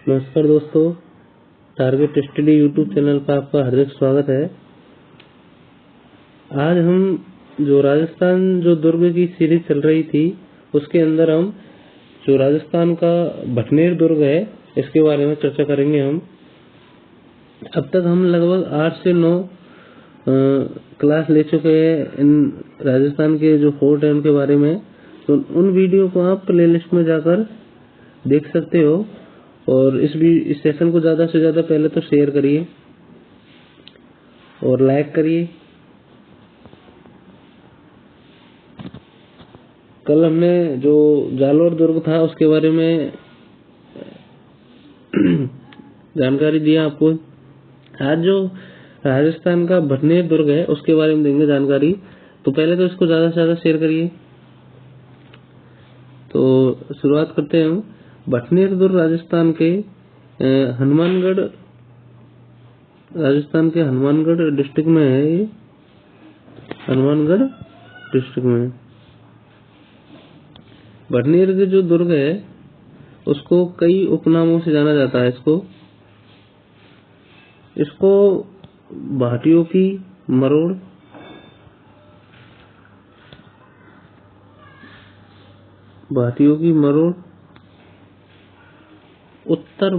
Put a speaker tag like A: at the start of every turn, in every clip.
A: नमस्कार दोस्तों, target study YouTube channel पर आपका हार्दिक स्वागत है। आज हम जो राजस्थान जो दुर्ग की सीरीज चल रही थी उसके अंदर हम जो राजस्थान का भटनेर दुर्ग है इसके बारे में चर्चा करेंगे। हम अब तक हम लगभग 8 से 9 क्लास ले चुके हैं इन राजस्थान के जो फोर्ट है उनके बारे में। तो उन वीडियो को आप प्लेलिस्ट में जाकर देख सकते हो और इस सेशन को ज़्यादा से ज़्यादा पहले तो शेयर करिए और लाइक करिए। कल हमने जो जालोर दुर्ग था उसके बारे में जानकारी दिया आपको। आज जो राजस्थान का भटनेर दुर्ग है उसके बारे में देंगे जानकारी। तो पहले तो इसको ज़्यादा से ज़्यादा शेयर करिए। तो शुरुआत करते हैं हम। भटनेर दुर्ग राजस्थान के हनुमानगढ़ डिस्ट्रिक्ट में है। ये हनुमानगढ़ डिस्ट्रिक्ट में भटनेर के जो दुर्ग है उसको कई उपनामों से जाना जाता है। इसको भाटियों की मरोड़, उत्तर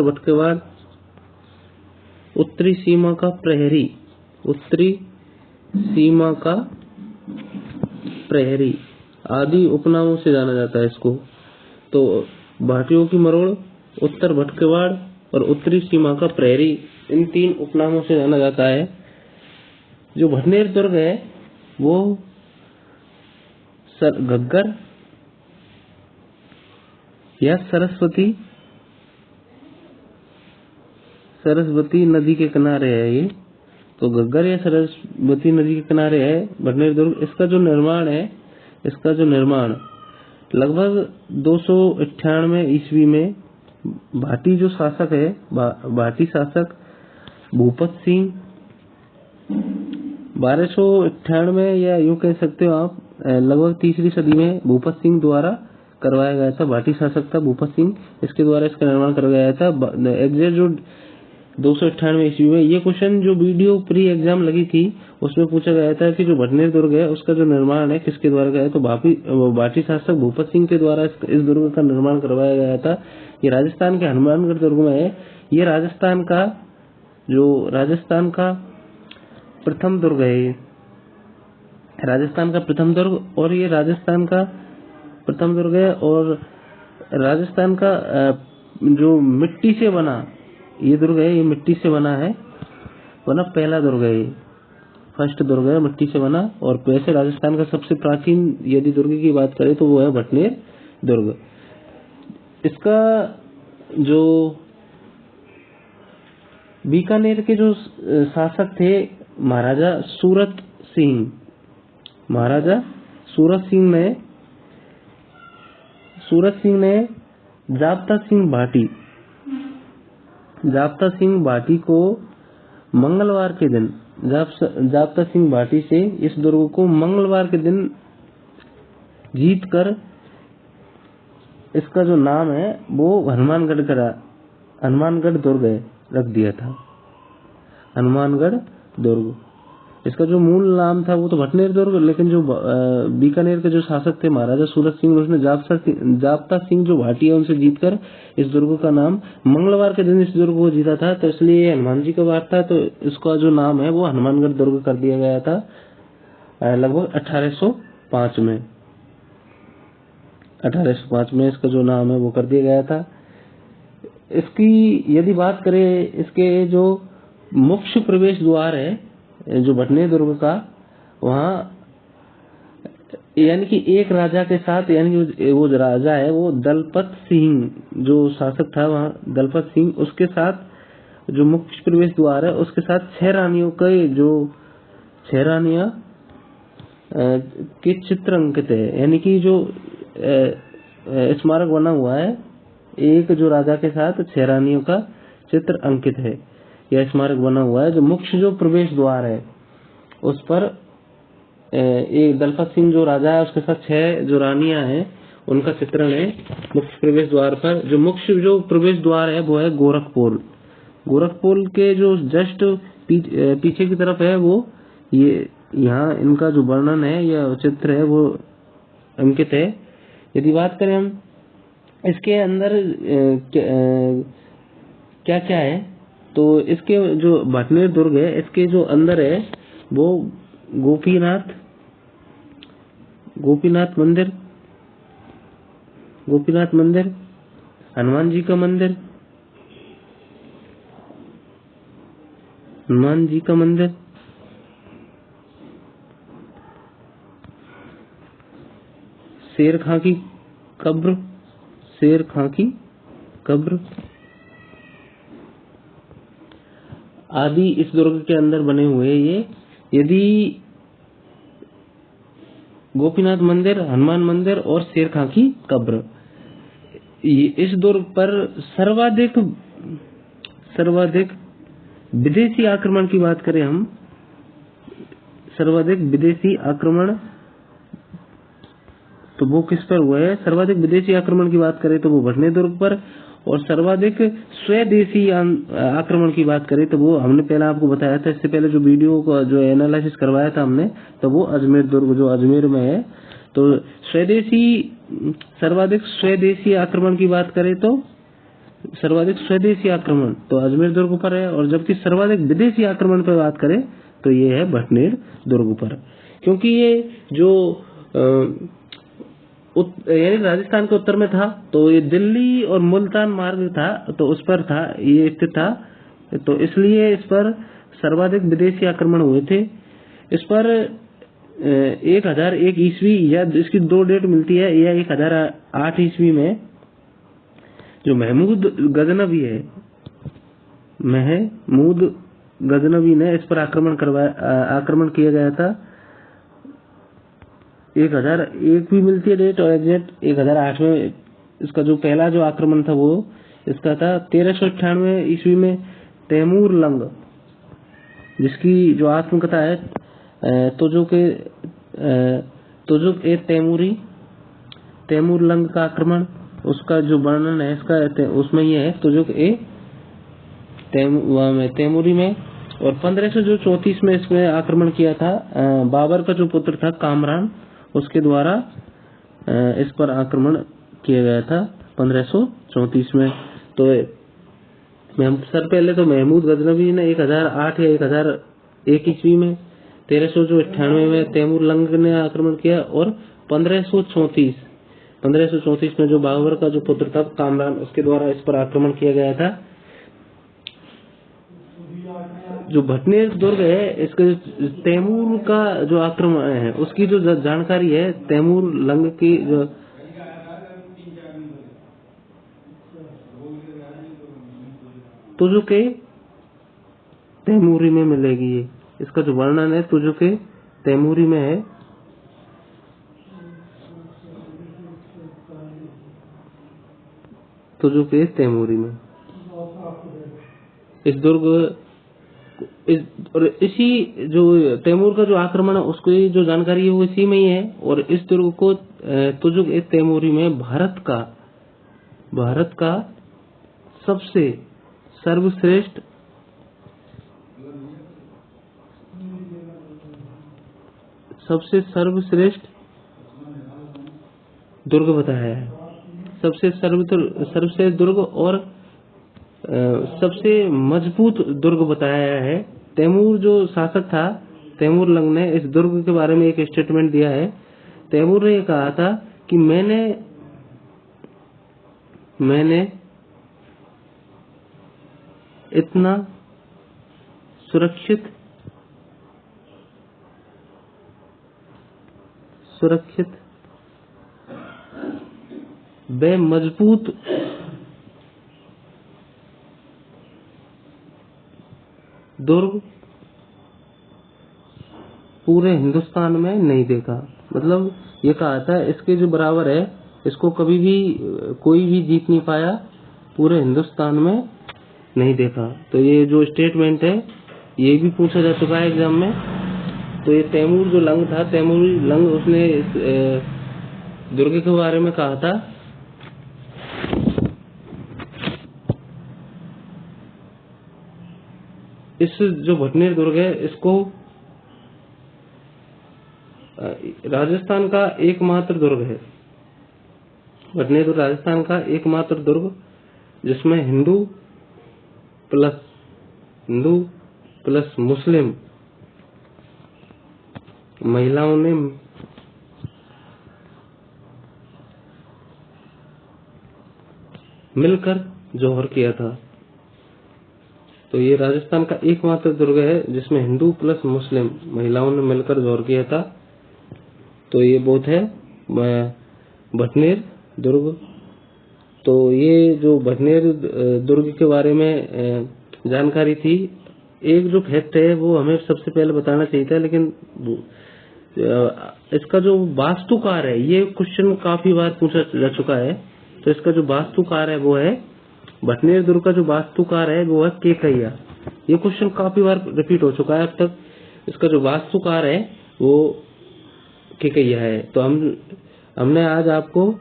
A: भटकेवाड़, उत्तरी सीमा का प्रहरी आदि उपनामों से जाना जाता है इसको। तो भाटियों की मरोड़, उत्तर भटकेवाड़ और उत्तरी सीमा का प्रहरी, इन 3 उपनामों से जाना जाता है। जो भटनेर दुर्ग है वो घग्गर या सरस्वती नदी के किनारे है। ये तो घग्गर या सरस्वती नदी के किनारे है भटनेर दुर्ग। इसका जो निर्माण लगभग 298 ईस्वी में भाटी जो शासक है, भाटी शासक भूपत सिंह, 1298 या यूं कह सकते हो आप लगभग 3री सदी में भूपत सिंह द्वारा करवाया गया था। भाटी शासक था भूपत सिंह, इसके द्वारा इसका निर्माण करवाया गया था। एग्जैक्ट जो 298 ईस्वी में। ये क्वेश्चन जो वीडियो प्री एग्जाम लगी थी उसमें पूछा गया था कि जो भटनेर दुर्ग है उसका जो निर्माण है किसके द्वारा गया है। तो भाटी शासक भूपत सिंह के द्वारा इस दुर्ग का निर्माण करवाया गया था। ये राजस्थान के हनुमानगढ़ दुर्ग में है। ये राजस्थान का प्रथम दुर्ग है। राजस्थान का प्रथम दुर्ग और ये राजस्थान का प्रथम दुर्ग है। और राजस्थान का जो मिट्टी से बना ये दुर्ग है, ये मिट्टी से बना पहला दुर्ग है। ये फर्स्ट दुर्ग है मिट्टी से बना। और वैसे राजस्थान का सबसे प्राचीन यदि दुर्ग की बात करें तो वो है भटनेर दुर्ग। इसका जो बीकानेर के जो शासक थे महाराजा सूरत सिंह ने जाब्ता सिंह भाटी को मंगलवार के दिन, जाब्ता सिंह भाटी से इस दुर्ग को मंगलवार के दिन जीत कर इसका जो नाम है वो हनुमानगढ़ दुर्ग रख दिया था। हनुमानगढ़ दुर्ग। इसका जो मूल नाम था वो तो भटनेर दुर्ग, लेकिन जो बीकानेर के जो शासक थे महाराजा सूरत सिंह, उसने जाब्ता सिंह जो भाटी है उनसे जीतकर इस दुर्ग का नाम मंगलवार के दिन इस दुर्ग को जीता था। तो इसलिए हनुमान जी का वार था, तो इसका जो नाम है वो हनुमानगढ़ दुर्ग कर दिया गया था लगभग 1805 में। 1805 में इसका जो नाम है वो कर दिया गया था। इसकी यदि बात करें, इसके जो मुख्य प्रवेश द्वार है जो भटनेर दुर्ग का, वहाँ यानी कि एक राजा के साथ, यानी कि वो जो राजा है वो दलपत सिंह जो शासक था, वहाँ दलपत सिंह, उसके साथ जो मुख्य प्रवेश द्वार है उसके साथ 6 रानियों के चित्र अंकित है। यानी कि जो स्मारक बना हुआ है, एक जो राजा के साथ 6 रानियों का चित्र अंकित है, यह स्मारक बना हुआ है। जो मुख्य जो प्रवेश द्वार है उस पर एक दलपत सिंह जो राजा है उसके साथ 6 जो रानियां हैं उनका चित्रण है मुख्य प्रवेश द्वार पर। जो मुख्य जो प्रवेश द्वार है वो है गोरखपोल। गोरखपोल के जो जस्ट पीछे की तरफ है वो ये यहाँ इनका जो वर्णन है या चित्र है वो अंकित है। यदि बात करें हम इसके अंदर क्या क्या है तो इसके जो भटनेर दुर्ग है इसके जो अंदर है वो गोपीनाथ मंदिर, हनुमान जी का मंदिर, शेर खां की कब्र आदि इस दुर्ग के अंदर बने हुए। ये यदि गोपीनाथ मंदिर, हनुमान मंदिर और शेर खां की कब्र, इस दुर्ग पर सर्वाधिक विदेशी आक्रमण की बात करें हम, सर्वाधिक विदेशी आक्रमण तो वो किस पर हुआ है? सर्वाधिक विदेशी आक्रमण की बात करें तो वो भटनेर दुर्ग पर, और सर्वाधिक स्वदेशी आक्रमण की बात करें तो वो हमने पहले आपको बताया था, इससे पहले जो वीडियो का जो एनालिसिस करवाया था हमने, तो वो अजमेर दुर्ग जो अजमेर में है। तो सर्वाधिक स्वदेशी आक्रमण की बात करें तो सर्वाधिक स्वदेशी आक्रमण तो अजमेर दुर्ग पर है, और जबकि सर्वाधिक विदेशी आक्रमण पर बात करें तो ये है भटनेर दुर्ग पर। क्योंकि ये जो यानी राजस्थान के उत्तर में था तो ये दिल्ली और मुल्तान मार्ग था तो उस पर था, ये स्थित था, तो इसलिए इस पर सर्वाधिक विदेशी आक्रमण हुए थे। इस पर 1001 ईस्वी या इसकी 2 डेट मिलती है, या 1008 ईस्वी में जो महमूद गजनवी ने इस पर आक्रमण किया गया था। 1001 भी मिलती है डेट, और एग्जैक्ट 1008 में इसका जो पहला जो आक्रमण था वो इसका था। 1398 ईस्वी में तैमूर लंग, जिसकी जो आत्मकथा है तैमूर लंग का आक्रमण, उसका जो वर्णन है इसका उसमें ये है तैमूरी में। और 1534 में इसमें आक्रमण किया था बाबर का जो पुत्र था कामरान, उसके द्वारा इस पर आक्रमण किया गया था 1534 में। तो सर पहले तो महमूद गजनवी ने 1008 या 1001 ईस्वी में, 1398 में तैमूर लंग ने आक्रमण किया, और 1534 में जो बाबर का जो पुत्र था कामरान, उसके द्वारा इस पर आक्रमण किया गया था। जो भटनेर दुर्ग है इसके तैमूर का जो आक्रमण है उसकी जो जानकारी है, तैमूर लंग की जो तुजुके तैमूरी में मिलेगी। ये इसका जो वर्णन है तुजुके तैमूरी में है। तुजुके तैमूरी में इस दुर्ग और इसी जो तैमूर का जो आक्रमण है उसकी जो जानकारी है वो इसी में ही है। और इस दुर्ग को तुजुक ए तैमूरी में भारत का सबसे सर्वश्रेष्ठ दुर्ग बताया है, सबसे सर्वश्रेष्ठ दुर्ग और सबसे मजबूत दुर्ग बताया है। तैमूर जो शासक था, तैमूर लंग ने इस दुर्ग के बारे में एक स्टेटमेंट दिया है। तैमूर ने कहा था कि मैंने इतना सुरक्षित व मजबूत दुर्ग पूरे हिंदुस्तान में नहीं देखा। मतलब ये कहा था इसके जो बराबर है इसको कभी भी कोई भी जीत नहीं पाया, पूरे हिंदुस्तान में नहीं देखा। तो ये जो स्टेटमेंट है ये भी पूछा जा चुका है एग्जाम में। तो ये तैमूर जो लंग था, तैमूरी लंग, उसने इस दुर्ग के बारे में कहा था। इस जो भटनेर दुर्ग है, इसको राजस्थान का एकमात्र दुर्ग है। भटनेर दुर्ग राजस्थान का एकमात्र दुर्ग जिसमें हिंदू प्लस मुस्लिम महिलाओं ने मिलकर जौहर किया था। तो ये राजस्थान का एकमात्र दुर्ग है जिसमें हिंदू प्लस मुस्लिम महिलाओं ने मिलकर जौहर किया था। तो ये बहुत है भटनेर दुर्ग। तो ये जो भटनेर दुर्ग के बारे में जानकारी थी, एक जो फैक्ट है वो हमें सबसे पहले बताना चाहिए था, लेकिन इसका जो वास्तुकार है, ये क्वेश्चन काफी बार पूछा जा चुका है। तो इसका जो वास्तुकार है वो है, भटनेर दुर्ग का जो वास्तुकार है वो है केकैया। ये क्वेश्चन काफी बार रिपीट हो चुका है अब तक। इसका जो वास्तुकार है वो केकैया है। तो हमने आज आपको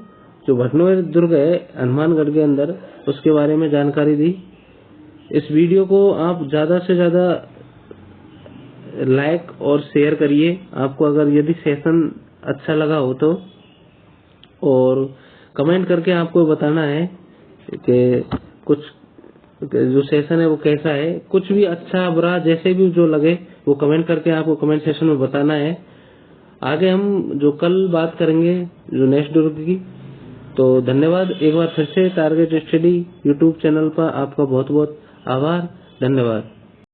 A: जो भटनेर दुर्ग है हनुमानगढ़ के अंदर, उसके बारे में जानकारी दी। इस वीडियो को आप ज्यादा से ज्यादा लाइक और शेयर करिए, आपको अगर यदि सेशन अच्छा लगा हो तो, और कमेंट करके आपको बताना है कि कुछ जो सेशन है वो कैसा है। कुछ भी अच्छा बुरा जैसे भी जो लगे वो कमेंट करके आपको कमेंट सेशन में बताना है। आगे हम जो कल बात करेंगे जो नेक्स्ट दुर्ग की। तो धन्यवाद एक बार फिर से। टारगेट स्टडी यूट्यूब चैनल पर आपका बहुत बहुत आभार। धन्यवाद।